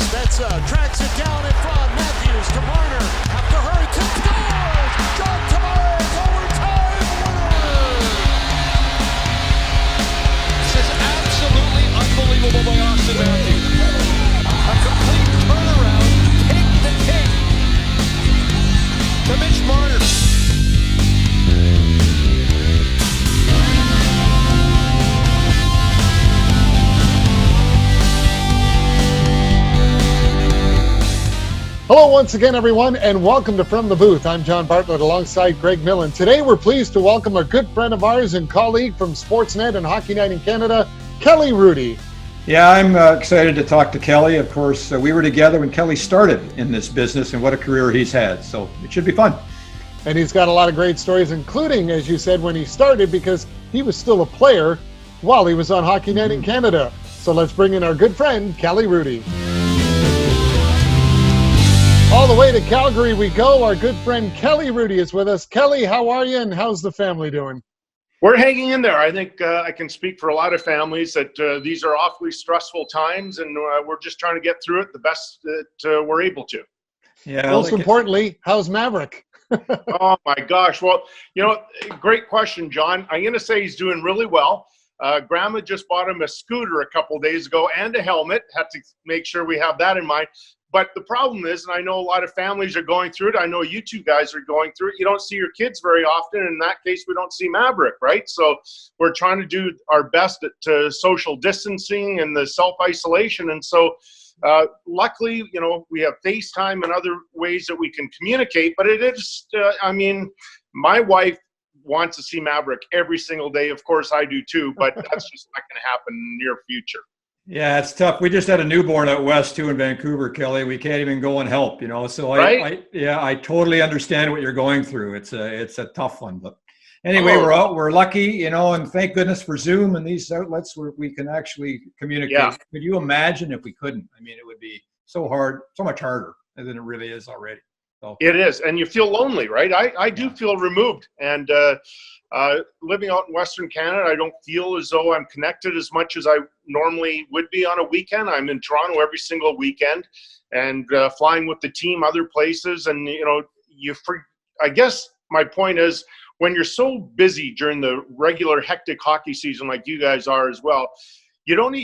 Tracks it down in front. Matthews to Marner. Have to hurry. Tim scores! John Tavares, overtime winner! This is absolutely unbelievable by Austin Matthews. A complete turnaround. Take the cake to Mitch Marner. Hello once again, everyone, and welcome to From the Booth. I'm John Bartlett alongside Greg Millen. Today we're pleased to welcome a good friend of ours and colleague from Sportsnet and Hockey Night in Canada, Kelly Hrudey. Yeah, I'm excited to talk to Kelly. Of course, we were together when Kelly started in this business, and what a career he's had. So it should be fun. And he's got a lot of great stories, including, as you said, when he started, because he was still a player while he was on Hockey Night in Canada. So let's bring in our good friend, Kelly Hrudey. All the way to Calgary we go. Our good friend Kelly Hrudey is with us. Kelly, how are you, and how's the family doing? We're hanging in there. I think I can speak for a lot of families that these are awfully stressful times, and we're just trying to get through it the best that we're able to. Yeah. Most importantly, how's Maverick? Oh, my gosh. Well, great question, John. I'm going to say he's doing really well. Grandma just bought him a scooter a couple of days ago and a helmet. Had to make sure we have that in mind. But the problem is, and I know a lot of families are going through it, I know you two guys are going through it, you don't see your kids very often. In that case, we don't see Maverick, right? So we're trying to do our best at social distancing and the self-isolation. And so luckily, we have FaceTime and other ways that we can communicate. But it is, my wife wants to see Maverick every single day. Of course, I do too, but that's just not going to happen in the near future. Yeah, it's tough. We just had a newborn out west too in Vancouver, Kelly. We can't even go and help, So right? I totally understand what you're going through. It's a tough one, but anyway, we're lucky, and thank goodness for Zoom and these outlets where we can actually communicate. Yeah. Could you imagine if we couldn't? It would be so hard, so much harder than it really is already. So. It is, and you feel lonely, right? I do feel removed, and living out in Western Canada, I don't feel as though I'm connected as much as I normally would be on a weekend. I'm in Toronto every single weekend, and flying with the team other places, and I guess my point is, when you're so busy during the regular hectic hockey season like you guys are as well, you don't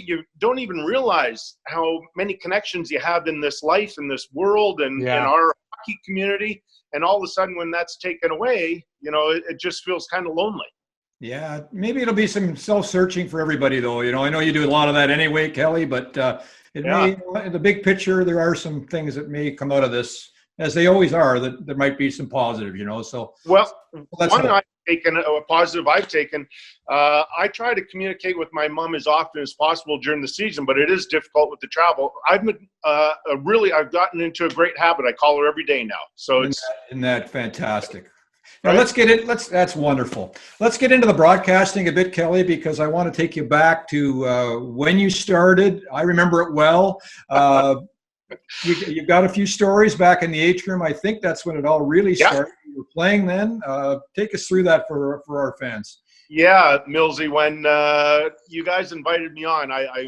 even realize how many connections you have in this life, in this world, and in our hockey community. And all of a sudden, when that's taken away, it just feels kind of lonely. Yeah, maybe it'll be some self-searching for everybody, though. I know you do a lot of that anyway, Kelly, but in the big picture, there are some things that may come out of this, as they always are, that there might be some positive, So, well, a positive I've taken, I try to communicate with my mom as often as possible during the season, but it is difficult with the travel. I've been I've gotten into a great habit. I call her every day now. So isn't that fantastic? Now that's wonderful. Let's get into the broadcasting a bit, Kelly, because I want to take you back to when you started. I remember it well. You got a few stories back in the atrium. I think that's when it all really started. You were playing then. Take us through that for our fans. Yeah, Millsy, when you guys invited me on, I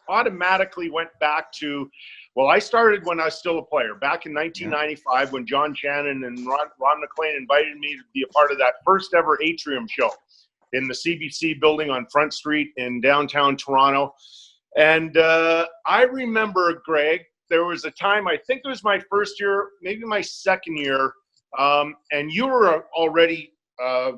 automatically went back to, I started when I was still a player, back in 1995 when John Shannon and Ron MacLean invited me to be a part of that first ever atrium show in the CBC building on Front Street in downtown Toronto. And I remember, Greg, there was a time, I think it was my first year, maybe my second year, and you were already a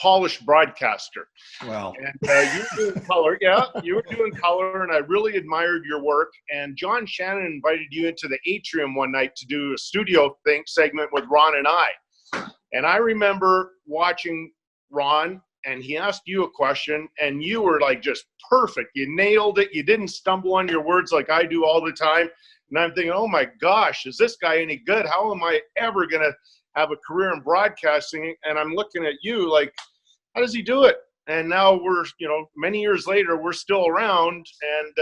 polished broadcaster. Wow. And you were doing color. Yeah, you were doing color, and I really admired your work. And John Shannon invited you into the atrium one night to do a studio segment with Ron and I. And I remember watching Ron, and he asked you a question, and you were like just perfect. You nailed it. You didn't stumble on your words like I do all the time. And I'm thinking, oh my gosh, is this guy any good? How am I ever going to have a career in broadcasting? And I'm looking at you like, how does he do it? And now we're, many years later, we're still around, and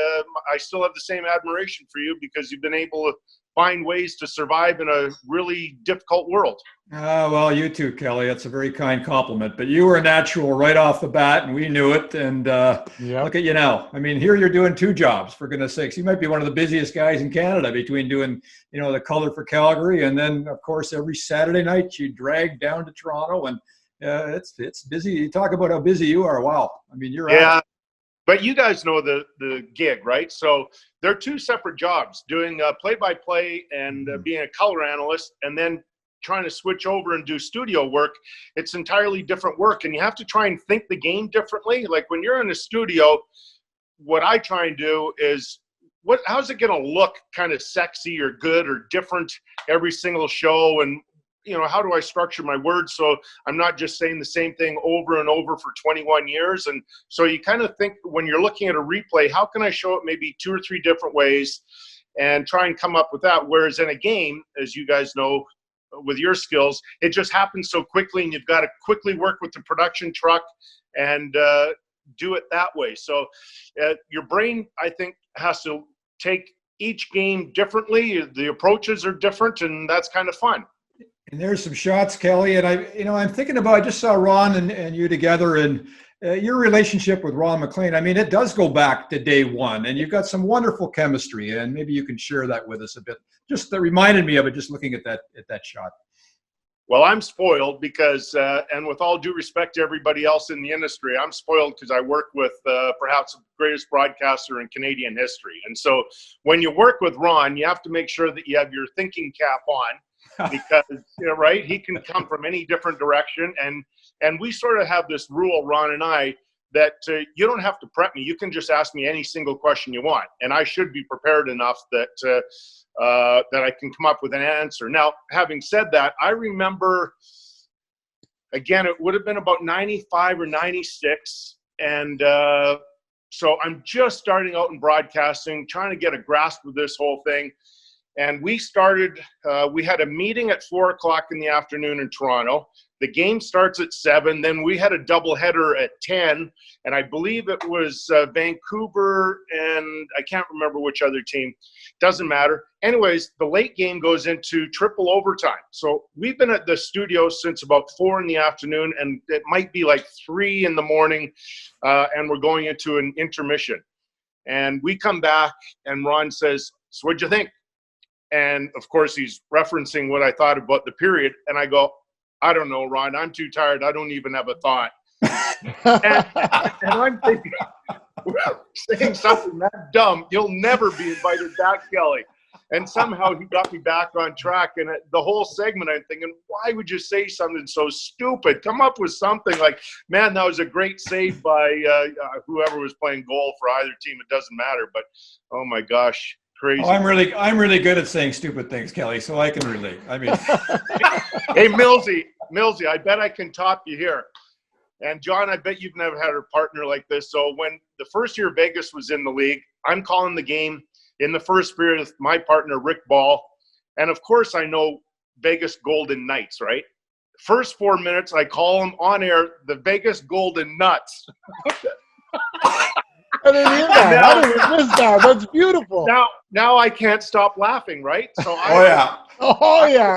I still have the same admiration for you because you've been able to find ways to survive in a really difficult world. Well, you too, Kelly. That's a very kind compliment. But you were a natural right off the bat, and we knew it. And Look at you now. I mean, here you're doing 2 jobs, for goodness sakes. You might be one of the busiest guys in Canada between doing, the color for Calgary, and then, of course, every Saturday night you drag down to Toronto, and it's busy. You talk about how busy you are. Wow. I mean, you're out. But you guys know the gig, right? So they're 2 separate jobs, doing play-by-play and being a color analyst, and then trying to switch over and do studio work. It's entirely different work, and you have to try and think the game differently. Like when you're in a studio, what I try and do is, how's it going to look kind of sexy or good or different every single show? And how do I structure my words so I'm not just saying the same thing over and over for 21 years? And so you kind of think when you're looking at a replay, how can I show it maybe 2 or 3 different ways and try and come up with that? Whereas in a game, as you guys know, with your skills, it just happens so quickly, and you've got to quickly work with the production truck and do it that way. So your brain, I think, has to take each game differently. The approaches are different, and that's kind of fun. And there's some shots, Kelly, and I'm thinking about, I just saw Ron and you together, and your relationship with Ron MacLean. I mean, it does go back to day one, and you've got some wonderful chemistry, and maybe you can share that with us a bit. Just that reminded me of it, just looking at that shot. Well, I'm spoiled because, and with all due respect to everybody else in the industry, I'm spoiled because I work with perhaps the greatest broadcaster in Canadian history. And so when you work with Ron, you have to make sure that you have your thinking cap on because, right, he can come from any different direction. And we sort of have this rule, Ron and I, that you don't have to prep me. You can just ask me any single question you want. And I should be prepared enough that I can come up with an answer. Now, having said that, I remember, again, it would have been about 95 or 96. And so I'm just starting out in broadcasting, trying to get a grasp of this whole thing. And we started, we had a meeting at 4 o'clock in the afternoon in Toronto. The game starts at 7. Then we had a doubleheader at 10. And I believe it was Vancouver and I can't remember which other team. Doesn't matter. Anyways, the late game goes into triple overtime. So we've been at the studio since about 4 in the afternoon, and it might be like 3 in the morning, and we're going into an intermission. And we come back, and Ron says, "So what'd you think?" And, of course, he's referencing what I thought about the period. And I go, "I don't know, Ron. I'm too tired. I don't even have a thought." and I'm thinking, saying something that dumb, you'll never be invited back, Kelly. And somehow he got me back on track. And the whole segment, I'm thinking, why would you say something so stupid? Come up with something like, man, that was a great save by whoever was playing goal for either team. It doesn't matter. But, oh, my gosh. Crazy. Oh, I'm really good at saying stupid things, Kelly, so I can relate. I mean, hey, Millsy, I bet I can top you here. And John, I bet you've never had a partner like this. So when the first year Vegas was in the league, I'm calling the game in the first period with my partner, Rick Ball. And of course, I know Vegas Golden Knights, right? First 4 minutes, I call them on air, the Vegas Golden Nuts. I didn't hear that. I didn't miss that. That's beautiful. Now I can't stop laughing, right? So I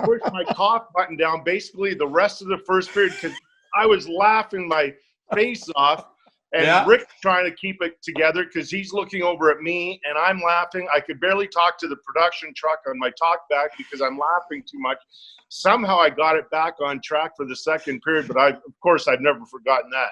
pushed my cough button down basically the rest of the first period because I was laughing my face off, and Rick's trying to keep it together because he's looking over at me, and I'm laughing. I could barely talk to the production truck on my talk back because I'm laughing too much. Somehow I got it back on track for the second period, but of course I've never forgotten that.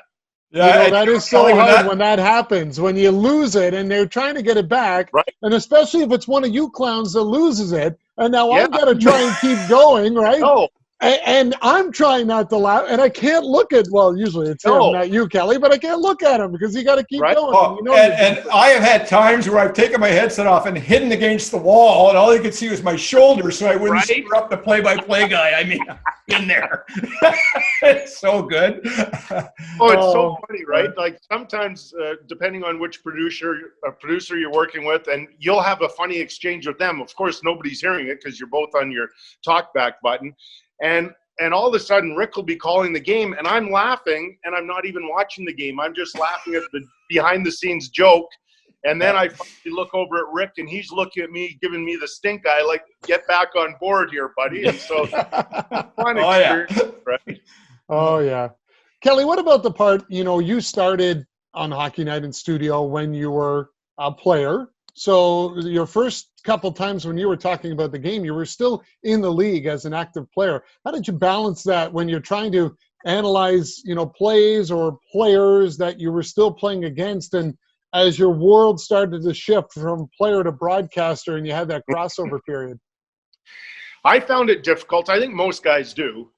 Yeah, that is so hard when that happens, when you lose it and they're trying to get it back, right? And especially if it's one of you clowns that loses it, and now I've got to try and keep going, right? No. And I'm trying not to laugh, and I can't look at, well, usually it's him, not you, Kelly, but I can't look at him because you got to keep going. Oh, and I have had times where I've taken my headset off and hidden against the wall, and all you could see was my shoulder, so I wouldn't screw up the play-by-play guy. I mean, in there. It's so good. Oh, it's so funny, right? Like sometimes, depending on which producer you're working with, and you'll have a funny exchange with them. Of course, nobody's hearing it because you're both on your talkback button. And and all of a sudden Rick will be calling the game, and I'm laughing, and I'm not even watching the game. I'm just laughing at the behind-the-scenes joke. And then I finally look over at Rick, and he's looking at me, giving me the stink eye, like, get back on board here, buddy. And so, fun experience, right? Oh, yeah. Kelly, what about the part, you started on Hockey Night in studio when you were a player. So your first couple times when you were talking about the game, you were still in the league as an active player. How did you balance that when you're trying to analyze, plays or players that you were still playing against, and as your world started to shift from player to broadcaster and you had that crossover period? I found it difficult. I think most guys do,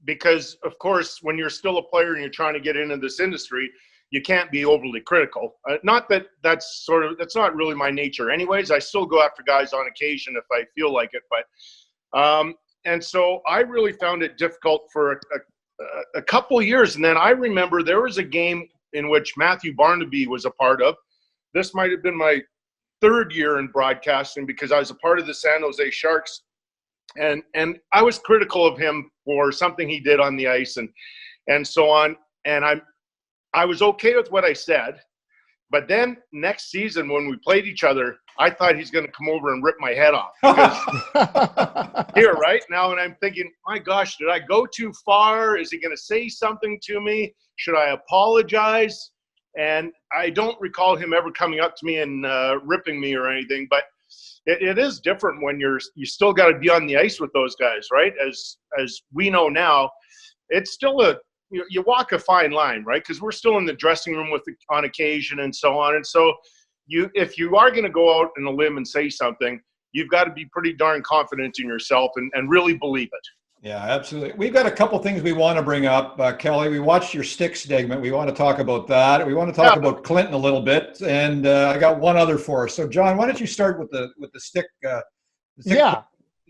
because, of course, when you're still a player and you're trying to get into this industry, you can't be overly critical. Not that that's not really my nature anyways. I still go after guys on occasion if I feel like it. But and so I really found it difficult for a couple of years. And then I remember there was a game in which Matthew Barnaby was a part of. This might have been my third year in broadcasting because I was a part of the San Jose Sharks. And I was critical of him for something he did on the ice and so on. And I was okay with what I said, but then next season when we played each other, I thought he's going to come over and rip my head off. Here, right now, and I'm thinking, my gosh, did I go too far? Is he going to say something to me? Should I apologize? And I don't recall him ever coming up to me and ripping me or anything, but it is different when you still got to be on the ice with those guys, right? As we know now, it's still you walk a fine line, right? Because we're still in the dressing room on occasion and so on. And so if you are going to go out on a limb and say something, you've got to be pretty darn confident in yourself and really believe it. Yeah, absolutely. We've got a couple things we want to bring up, Kelly. We watched your stick segment. We want to talk about that. We want to talk about Clinton a little bit, and I got one other for us. So, John, why don't you start with the stick? Yeah.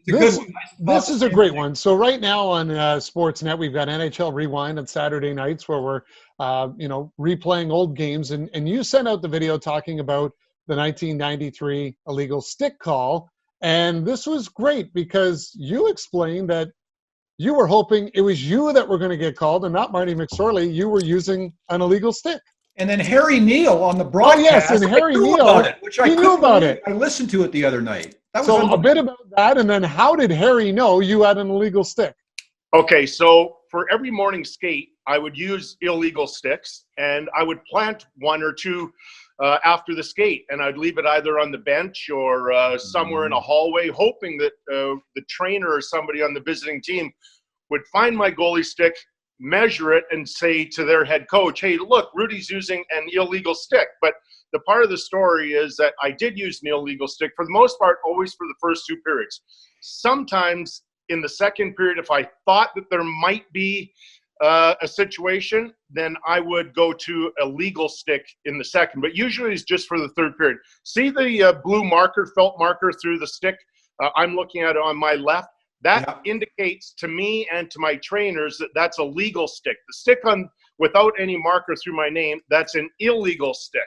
This is a great one. So right now on Sportsnet, we've got NHL Rewind on Saturday nights where we're, replaying old games. And you sent out the video talking about the 1993 illegal stick call. And this was great because you explained that you were hoping it was you that were going to get called and not Marty McSorley. You were using an illegal stick. And then Harry Neal on the broadcast. Oh, yes, and Harry Neal, he knew about it. I listened to it the other night. So a bit about that, and then how did Harry know you had an illegal stick? Okay, so for every morning skate, I would use illegal sticks, and I would plant one or two after the skate, and I'd leave it either on the bench or somewhere in a hallway, hoping that the trainer or somebody on the visiting team would find my goalie stick, measure it, and say to their head coach, hey, look, Rudy's using an illegal stick. But the part of the story is that I did use an illegal stick, for the most part, always for the first two periods. Sometimes in the second period, if I thought that there might be a situation, then I would go to a legal stick in the second. But usually it's just for the third period. See the blue marker, felt marker through the stick? I'm looking at it on my left. That indicates to me and to my trainers that that's a legal stick. The stick without any marker through my name, that's an illegal stick.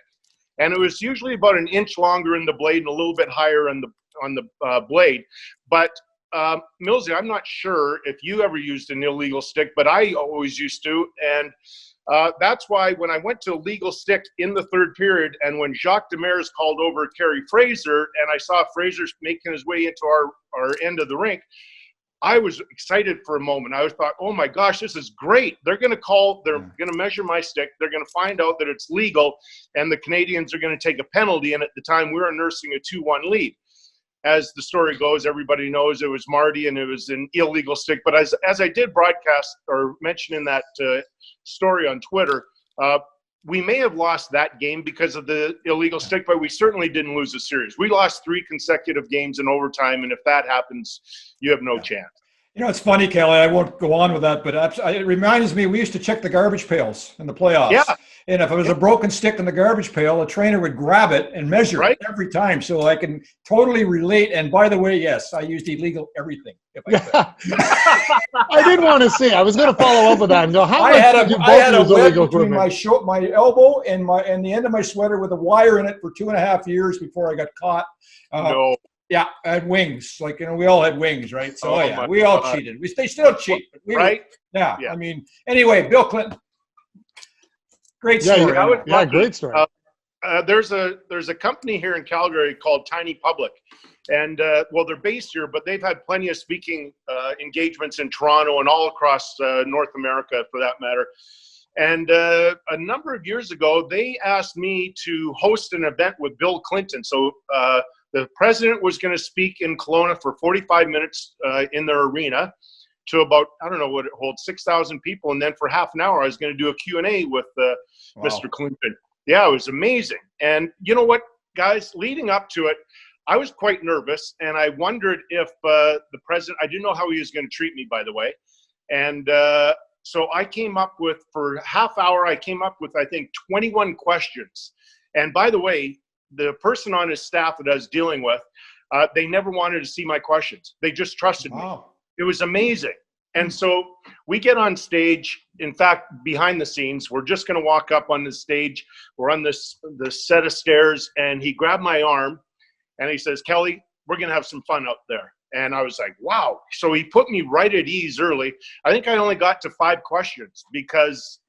And it was usually about an inch longer in the blade and a little bit higher on the blade. But Millsy, I'm not sure if you ever used an illegal stick, but I always used to. And that's why when I went to a legal stick in the third period, and when Jacques Demers called over Kerry Fraser, and I saw Fraser making his way into our end of the rink, I was excited for a moment. I thought, oh my gosh, this is great. They're going to measure my stick. They're going to find out that it's legal, and the Canadians are going to take a penalty. And at the time, we were nursing a 2-1 lead. As the story goes, everybody knows it was Marty and it was an illegal stick. But as I did broadcast or mention in that story on Twitter, we may have lost that game because of the illegal stick, but we certainly didn't lose the series. We lost 3 consecutive games in overtime, and if that happens, you have no chance. You know, it's funny, Kelly, I won't go on with that, but it reminds me, we used to check the garbage pails in the playoffs. Yeah. And if it was a broken stick in the garbage pail, a trainer would grab it and measure it every time. So I can totally relate. And by the way, yes, I used illegal everything. If I could. I did want to see. I was going to follow up with that and go, how much did you both use web illegal between equipment? my elbow and the end of my sweater with a wire in it for 2.5 years before I got caught. No. Yeah, I had wings. Like, we all had wings, right? So, we all cheated. They still cheat. But right? Yeah. I mean, anyway, Bill Clinton. Great story. Great story. There's a company here in Calgary called Tiny Public. And, they're based here, but they've had plenty of speaking engagements in Toronto and all across North America, for that matter. And a number of years ago, they asked me to host an event with Bill Clinton. So the president was going to speak in Kelowna for 45 minutes in their arena to about, I don't know what it holds, 6,000 people. And then for half an hour, I was going to do a Q&A with Mr. Clinton. Yeah, it was amazing. And you know what, guys, leading up to it, I was quite nervous. And I wondered if the president, I didn't know how he was going to treat me, by the way. And so I came up with, for half hour, I came up with, I think, 21 questions. And by the way, the person on his staff that I was dealing with, they never wanted to see my questions. They just trusted me. It was amazing. And so we get on stage. In fact, behind the scenes, we're just going to walk up on the stage. We're on this set of stairs, and he grabbed my arm, and he says, "Kelly, we're going to have some fun out there." And I was like, wow. So he put me right at ease early. I think I only got to 5 questions because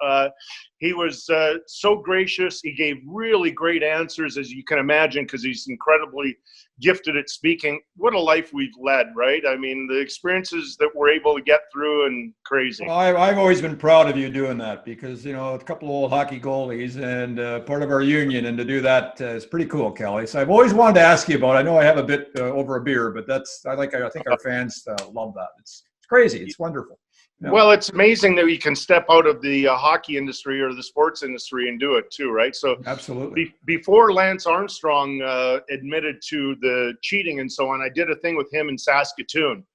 he was so gracious. He gave really great answers, as you can imagine, because he's incredibly gifted at speaking. What a life we've led, right? I mean, the experiences that we're able to get through, and crazy. Well, I've always been proud of you doing that because, a couple of old hockey goalies and part of our union, and to do that is pretty cool, Kelly. So I've always wanted to ask you about, I know I have a bit over a beer, but I think our fans love that. It's crazy. It's wonderful. Yeah. Well, it's amazing that you can step out of the hockey industry or the sports industry and do it too, right? So absolutely. Before Lance Armstrong admitted to the cheating and so on, I did a thing with him in Saskatoon.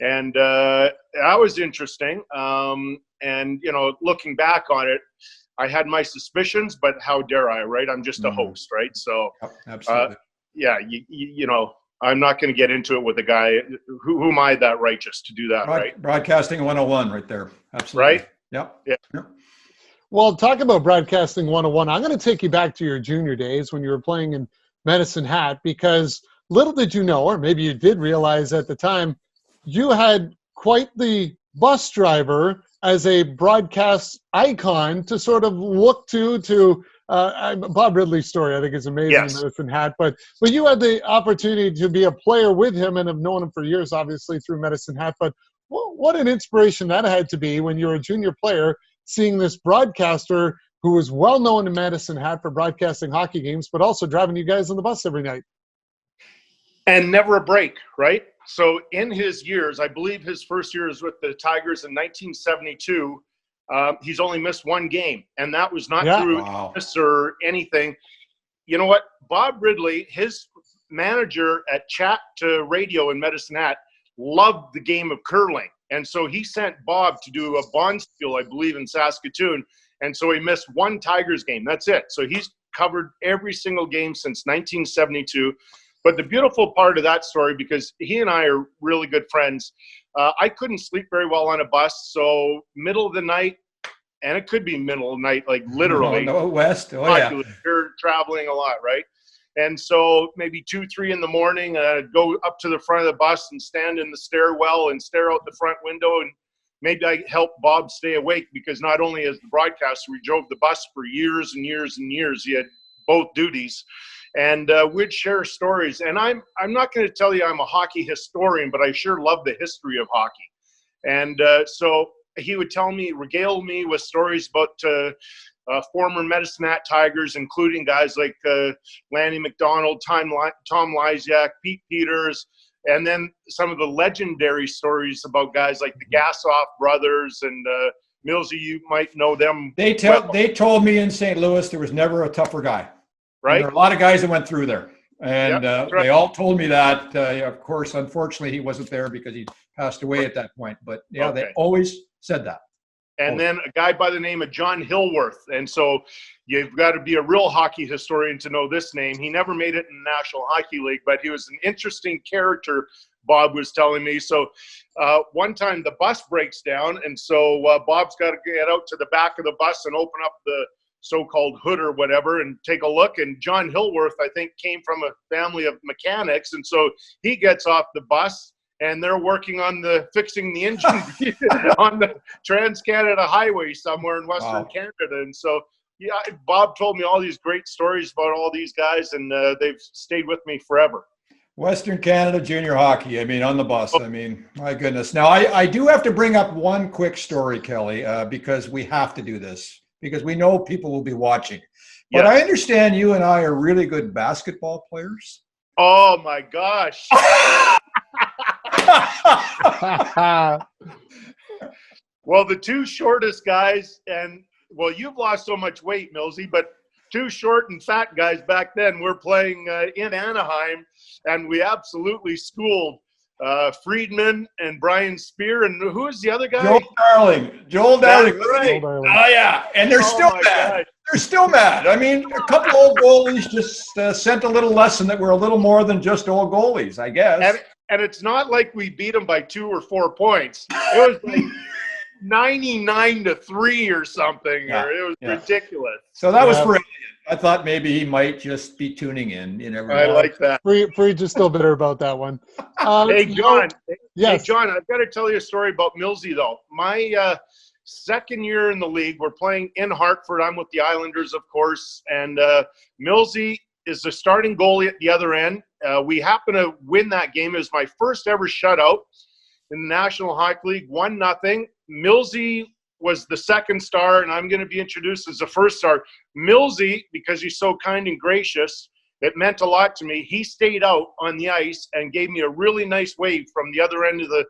And that was interesting. And, looking back on it, I had my suspicions, but how dare I, right? I'm just a host, right? So, absolutely. I'm not going to get into it with a guy. Who am I that righteous to do that, right? Broadcasting 101 right there. Absolutely. Right? Yep. Well, talk about Broadcasting 101. I'm going to take you back to your junior days when you were playing in Medicine Hat, because little did you know, or maybe you did realize at the time, you had quite the bus driver as a broadcast icon to sort of look to Bob Ridley's story, I think, is amazing. Yes. In Medicine Hat, but you had the opportunity to be a player with him and have known him for years, obviously, through Medicine Hat. But what an inspiration that had to be when you were a junior player, seeing this broadcaster who was well known in Medicine Hat for broadcasting hockey games, but also driving you guys on the bus every night. And never a break, right? So in his years, I believe his first year was with the Tigers in 1972. He's only missed 1 game, and that was not through illness or anything. You know what? Bob Ridley, his manager at Chat to Radio in Medicine Hat, loved the game of curling. And so he sent Bob to do a bonspiel, I believe, in Saskatoon. And so he missed 1 Tigers game. That's it. So he's covered every single game since 1972. But the beautiful part of that story, because he and I are really good friends, I couldn't sleep very well on a bus. So middle of the night, and it could be middle of the night, like literally. No, west. Oh, yeah. You're traveling a lot, right? And so maybe 2, 3 in the morning, go up to the front of the bus and stand in the stairwell and stare out the front window. And maybe I helped Bob stay awake, because not only as the broadcaster, we drove the bus for years and years and years. He had both duties. And we'd share stories. And I'm not going to tell you I'm a hockey historian, but I sure love the history of hockey. And so he would regale me with stories about former Medicine Hat Tigers, including guys like Lanny McDonald, Tom Lysiak, Pete Peters, and then some of the legendary stories about guys like the Gassoff brothers and Millsy. You might know them. They told me in St. Louis there was never a tougher guy. Right. There are a lot of guys that went through there, and right. They all told me that. Of course, unfortunately, he wasn't there because he passed away at that point. But They always said that. And then a guy by the name of John Hillworth. And so you've got to be a real hockey historian to know this name. He never made it in the National Hockey League, but he was an interesting character, Bob was telling me. So one time the bus breaks down, and so Bob's got to get out to the back of the bus and open up the so-called hood or whatever and take a look. And John Hillworth, I think, came from a family of mechanics. And so he gets off the bus and they're working on fixing the engine on the Trans-Canada Highway somewhere in Western Canada. And so, yeah, Bob told me all these great stories about all these guys, and they've stayed with me forever. Western Canada junior hockey. I mean, on the bus. I mean, my goodness. Now, I do have to bring up one quick story, Kelly, because we have to do this because we know people will be watching. But I understand you and I are really good basketball players. Oh, my gosh. Well, the two shortest guys, and well, you've lost so much weight, Millsy, but two short and fat guys back then were playing in Anaheim, and we absolutely schooled Friedman and Brian Spear, and who is the other guy? Joel Darling. Right. Oh, yeah, and they're still mad. God. They're still mad. I mean, a couple old goalies just sent a little lesson that we're a little more than just old goalies, I guess. And it's not like we beat them by 2 or 4 points. It was like 99-3 or something. Or it was ridiculous. So that was for. I thought maybe he might just be tuning in. You never know. I like that. Preach is still bitter about that one. Hey, John. Yes. Hey, John, I've got to tell you a story about Millsy, though. My second year in the league, we're playing in Hartford. I'm with the Islanders, of course. And Millsy is the starting goalie at the other end. We happen to win that game. It was my first ever shutout in the National Hockey League, 1-0. Millsy was the second star, and I'm going to be introduced as the first star. Millsy, because he's so kind and gracious, it meant a lot to me. He stayed out on the ice and gave me a really nice wave from the other end of the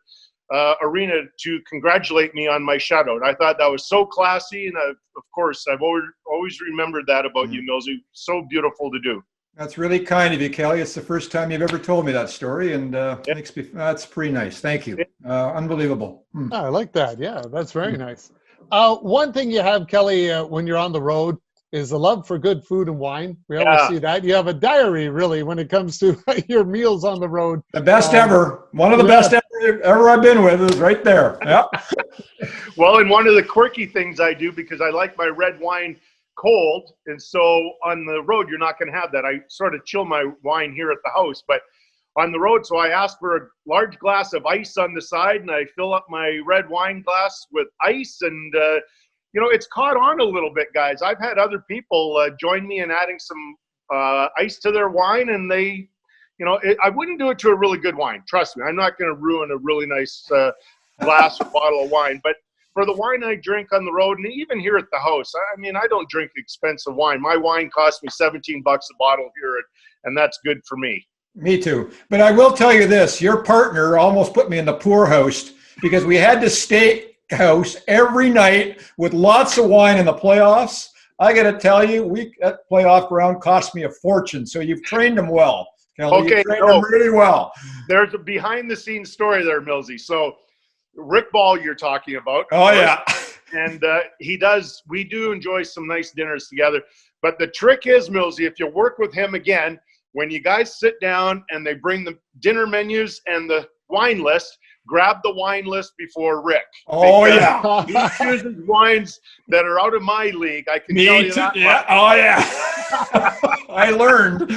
arena to congratulate me on my shutout. I thought that was so classy, and of course, I've always remembered that about you, Millsy. So beautiful to do. That's really kind of you, Kelly. It's the first time you've ever told me that story, and that's pretty nice. Thank you. Unbelievable. I like that. Yeah, that's very nice. One thing you have, Kelly, when you're on the road is a love for good food and wine. We always see that. You have a diary, really, when it comes to your meals on the road. The best ever. One of the best ever I've been with is right there. Yeah. Well, and one of the quirky things I do, because I like my red wine cold, and so on the road you're not going to have that. I sort of chill my wine here at the house, but on the road, so I ask for a large glass of ice on the side, and I fill up my red wine glass with ice, and it's caught on a little bit, guys. I've had other people join me in adding some ice to their wine, and they, I wouldn't do it to a really good wine. Trust me, I'm not going to ruin a really nice glass or bottle of wine, but for the wine I drink on the road, and even here at the house, I mean, I don't drink expensive wine. My wine costs me $17 a bottle here, and that's good for me. Me too. But I will tell you this, your partner almost put me in the poorhouse because we had to steakhouse every night with lots of wine in the playoffs. I got to tell you, that playoff round cost me a fortune. So you've trained them well, Kelly. Okay, you've trained them really well. There's a behind-the-scenes story there, Millsy. So Rick Ball you're talking about. Oh, yeah. And we do enjoy some nice dinners together. But the trick is, Millsy, if you work with him again, when you guys sit down and they bring the dinner menus and the wine list, grab the wine list before Rick. Oh, yeah. He chooses wines that are out of my league. I can tell you that. Yeah. Much. Oh, yeah. I learned.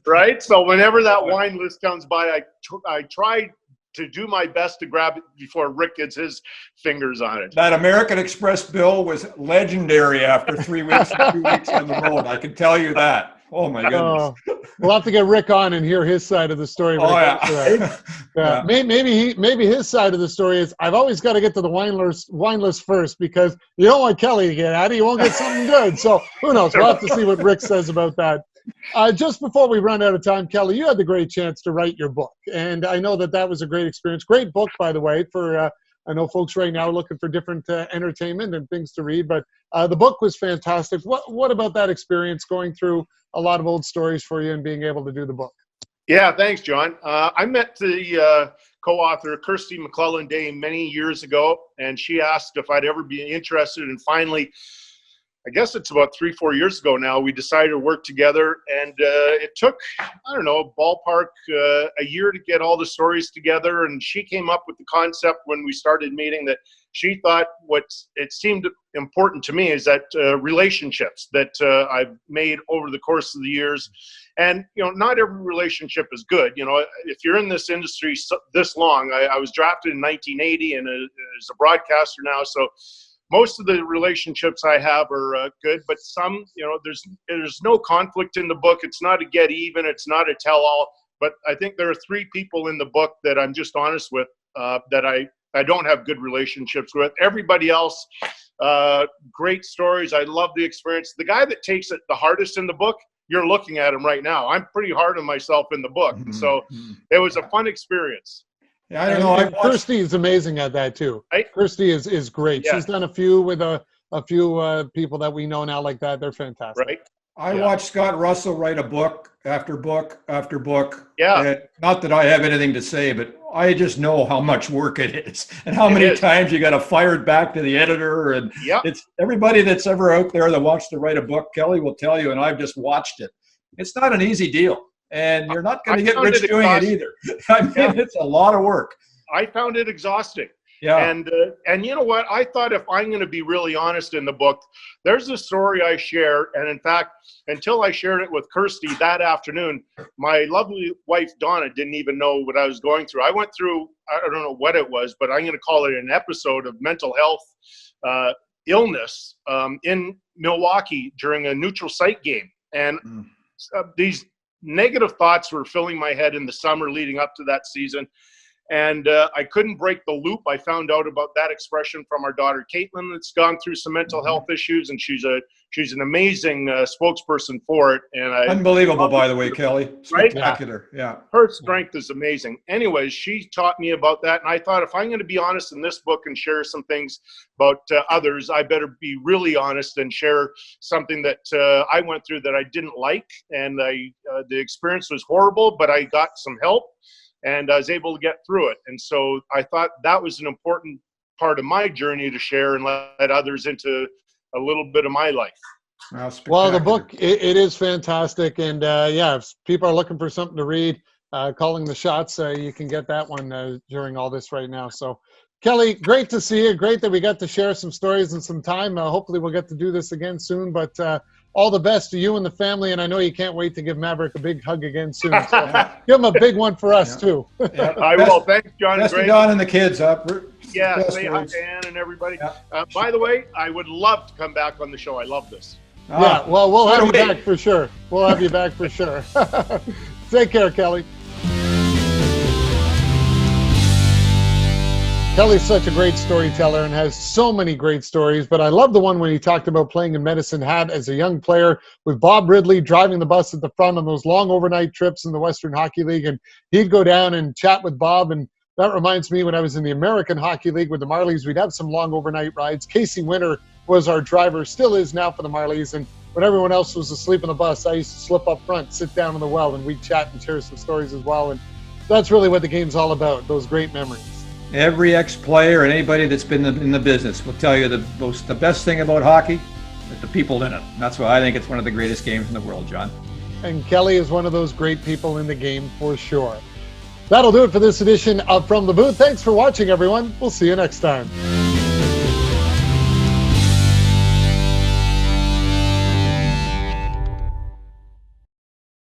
Right? So whenever that wine list comes by, I try to do my best to grab it before Rick gets his fingers on it. That American Express bill was legendary after 3 weeks and 2 weeks on the road. I can tell you that. Oh, my goodness. We'll have to get Rick on and hear his side of the story. Maybe his side of the story is I've always got to get to the wine list first because you don't want Kelly to get at it. You won't get something good. So who knows? We'll have to see what Rick says about that. Just before we run out of time, Kelly, you had the great chance to write your book. And I know that was a great experience. Great book, by the way, for I know folks right now are looking for different entertainment and things to read. But the book was fantastic. What about that experience going through a lot of old stories for you and being able to do the book? Yeah, thanks, John. I met the co-author, Kirsty McClellan-Day, many years ago, and she asked if I'd ever be interested in finally I guess it's about 3-4 years ago now, we decided to work together, and it took, I don't know, ballpark a year to get all the stories together. And she came up with the concept when we started meeting that she thought it seemed important to me is that relationships that I've made over the course of the years. And, not every relationship is good. If you're in this industry this long, I was drafted in 1980 and as a broadcaster now. So most of the relationships I have are good, but some, there's no conflict in the book. It's not a get even. It's not a tell all. But I think there are 3 people in the book that I'm just honest with that I don't have good relationships with. Everybody else, great stories. I love the experience. The guy that takes it the hardest in the book, you're looking at him right now. I'm pretty hard on myself in the book. Mm-hmm. So it was a fun experience. Yeah, I don't know. Kirsty is amazing at that too. Right? Kirsty is great. Yeah. She's done a few with a few people that we know now like that. They're fantastic. Right. I watched Scott Russell write a book after book after book. Yeah. And not that I have anything to say, but I just know how much work it is and how many times you got to fire it back to the editor. And it's everybody that's ever out there that wants to write a book, Kelly will tell you, and I've just watched it. It's not an easy deal. And you're not going to get rich doing it either. I mean, it's a lot of work. I found it exhausting. Yeah. And you know what? I thought if I'm going to be really honest in the book, there's a story I share. And in fact, until I shared it with Kirsty that afternoon, my lovely wife, Donna, didn't even know what I was going through. I went through, I don't know what it was, but I'm going to call it an episode of mental health illness in Milwaukee during a neutral site game. And these negative thoughts were filling my head in the summer leading up to that season. And I couldn't break the loop. I found out about that expression from our daughter, Caitlin, that's gone through some mental health issues. And she's an amazing spokesperson for it. And unbelievable, by the way, Kelly. Spectacular. Right? Yeah. Her strength is amazing. Anyways, she taught me about that. And I thought if I'm going to be honest in this book and share some things about others, I better be really honest and share something that I went through that I didn't like. And the experience was horrible, but I got some help. And I was able to get through it. And so I thought that was an important part of my journey to share and let others into a little bit of my life. Well, the book, it is fantastic. And if people are looking for something to read, Calling the Shots, you can get that one during all this right now. So, Kelly, great to see you. Great that we got to share some stories and some time. Hopefully we'll get to do this again soon. But all the best to you and the family. And I know you can't wait to give Maverick a big hug again soon. So give him a big one for us, too. I will. Thanks, John. Best to Don and the kids. Say hi to Ann and everybody. Yeah. By the way, I would love to come back on the show. I love this. Yeah, well, we'll have you back for sure. We'll have you back for sure. Take care, Kelly. Kelly's such a great storyteller and has so many great stories, but I love the one when he talked about playing in Medicine Hat as a young player with Bob Ridley driving the bus at the front on those long overnight trips in the Western Hockey League, and he'd go down and chat with Bob, and that reminds me when I was in the American Hockey League with the Marlies, we'd have some long overnight rides. Casey Winter was our driver, still is now for the Marlies, and when everyone else was asleep on the bus, I used to slip up front, sit down in the well, and we'd chat and share some stories as well, and that's really what the game's all about, those great memories. Every ex-player and anybody that's been in the business will tell you the best thing about hockey is the people in it. That's why I think it's one of the greatest games in the world, John. And Kelly is one of those great people in the game for sure. That'll do it for this edition of From the Booth. Thanks for watching, everyone. We'll see you next time.